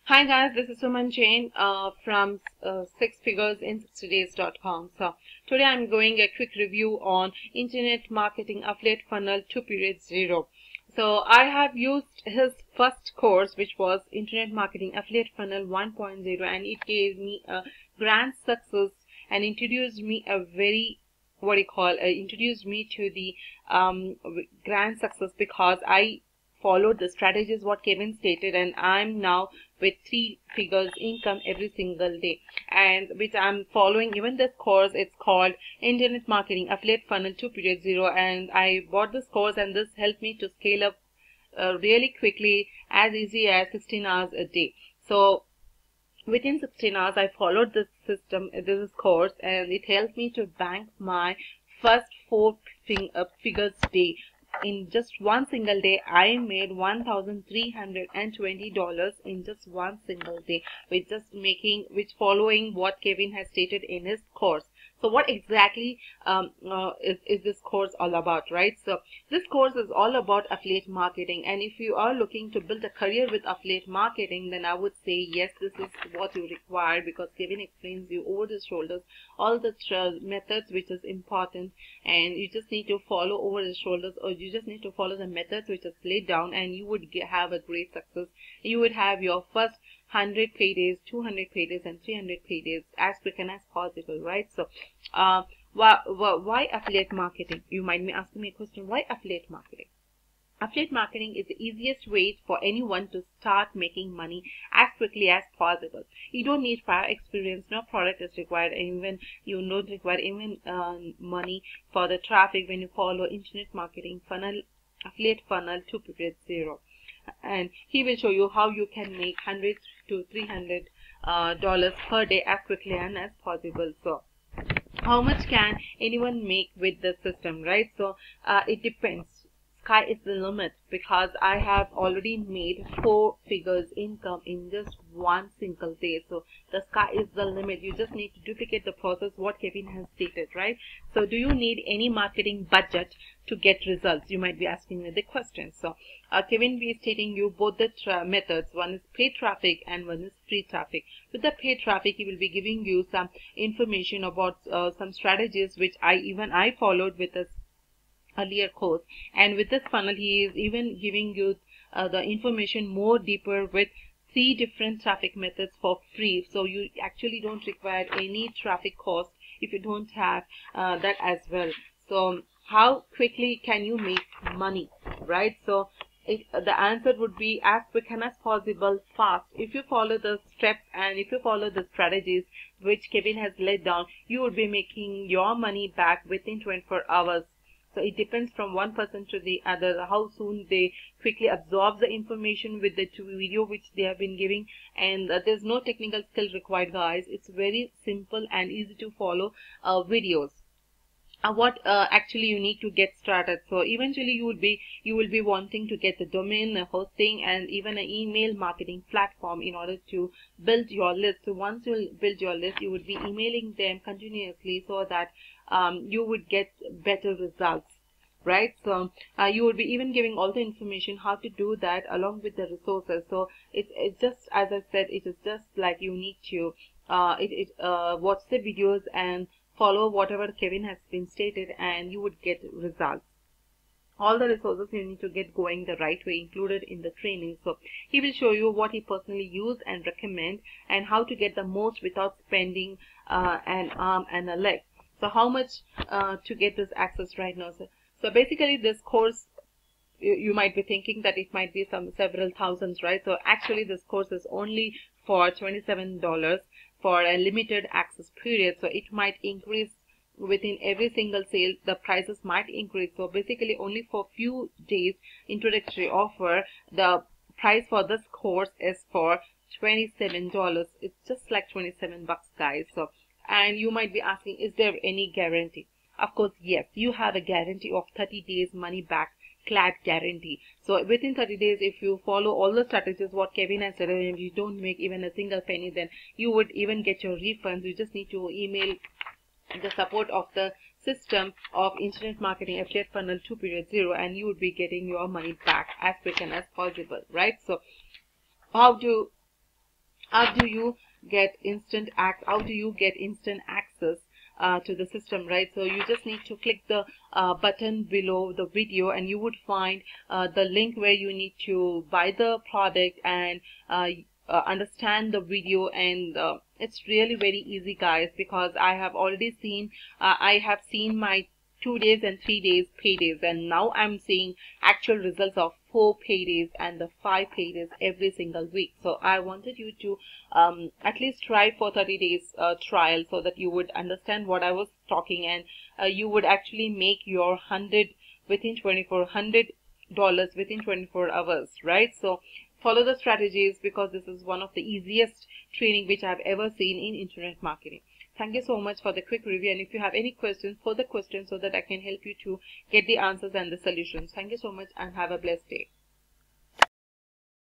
Hi guys, this is Suman Jain from 6figuresin60days.com. So today I'm going a quick review on Internet Marketing Affiliate Funnel 2.0. So I have used his first course, which was Internet Marketing Affiliate Funnel 1.0, and it gave me a grand success and introduced me a very introduced me to the grand success, because I followed the strategies what Kevin stated, and I'm now with 3 figures income every single day, and which I'm following. Even this course, it's called Internet Marketing Affiliate Funnel 2.0, and I bought this course, and this helped me to scale up really quickly, as easy as 16 hours a day. So within 16 hours I followed this system, this course, and it helped me to bank my first 4 figures day. In just one single day, I made $1,320 in just one single day, with following what Kevin has stated in his course. So what exactly is this course all about, right? So this course is all about affiliate marketing, and if you are looking to build a career with affiliate marketing, then I would say yes, this is what you require, because Kevin explains you over the shoulders all the methods which is important, and you just need to follow over the shoulders, or you just need to follow the methods which is laid down, and you would have a great success. You would have your first 100 paydays, 200 paydays, and 300 paydays as quick and as possible, right? So why affiliate marketing? You might be asking me a question, why affiliate marketing? Affiliate marketing is the easiest way for anyone to start making money as quickly as possible. You don't need prior experience, no product is required, and even you don't require even money for the traffic when you follow Internet Marketing Funnel Affiliate Funnel 2.0. And he will show you how you can make $100 to $300 per day as quickly and as possible. So how much can anyone make with the system, right? So it depends. Sky is the limit, because I have already made 4 figures income in just one single day. So the sky is the limit. You just need to duplicate the process what Kevin has stated, right? So do you need any marketing budget to get results? You might be asking me the question. So Kevin will be stating you both the methods. One is paid traffic and one is free traffic. With the paid traffic, he will be giving you some information about some strategies which I followed with this earlier course, and with this funnel he is even giving you the information more deeper with 3 different traffic methods for free. So you actually don't require any traffic cost if you don't have that as well. So how quickly can you make money, right? So the answer would be as quick and as possible, fast. If you follow the steps and if you follow the strategies which Kevin has laid down, you would be making your money back within 24 hours. So it depends from one person to the other, how soon they quickly absorb the information with the video which they have been giving. And there's no technical skill required, guys. It's very simple and easy to follow videos. What actually you need to get started. So eventually you will be wanting to get the domain, hosting, and even an email marketing platform in order to build your list. So once you build your list, you would be emailing them continuously, so that you would get better results, right? So you would be even giving all the information how to do that along with the resources. So it's just, as I said, it is just like you need to watch the videos and follow whatever Kevin has been stated, and you would get results. All the resources you need to get going the right way included in the training. So he will show you what he personally used and recommend, and how to get the most without spending an arm and a leg. So how much to get this access right now? So basically this course, you might be thinking that it might be several thousands, right? So actually this course is only for $27 for a limited access period. So it might increase within every single sale, the prices might increase. So basically only for few days introductory offer, the price for this course is for $27. It's just like 27 bucks, guys. So, and you might be asking, is there any guarantee? Of course, yes, you have a guarantee of 30 days money back clad guarantee. So within 30 days, if you follow all the strategies what Kevin has said, and if you don't make even a single penny, then you would even get your refunds. You just need to email the support of the system of Internet Marketing Affiliate Funnel 2.0, and you would be getting your money back as quick and as possible, right? So how to how do you get how do you get instant access to the system, right? So you just need to click the button below the video, and you would find the link where you need to buy the product and understand the video. And it's really very easy, guys, because I have already seen I have seen my 2 days and 3 days paydays, and now I'm seeing actual results of 4 paydays and the 5 paydays every single week. So I wanted you to at least try for 30 days trial, so that you would understand what I was talking, and you would actually make your 100 within 2400 dollars within 24 hours, right? So follow the strategies, because this is one of the easiest training which I've ever seen in internet marketing. Thank you so much for the quick review, and if you have any questions, further questions, so that I can help you to get the answers and the solutions. Thank you so much, and have a blessed day.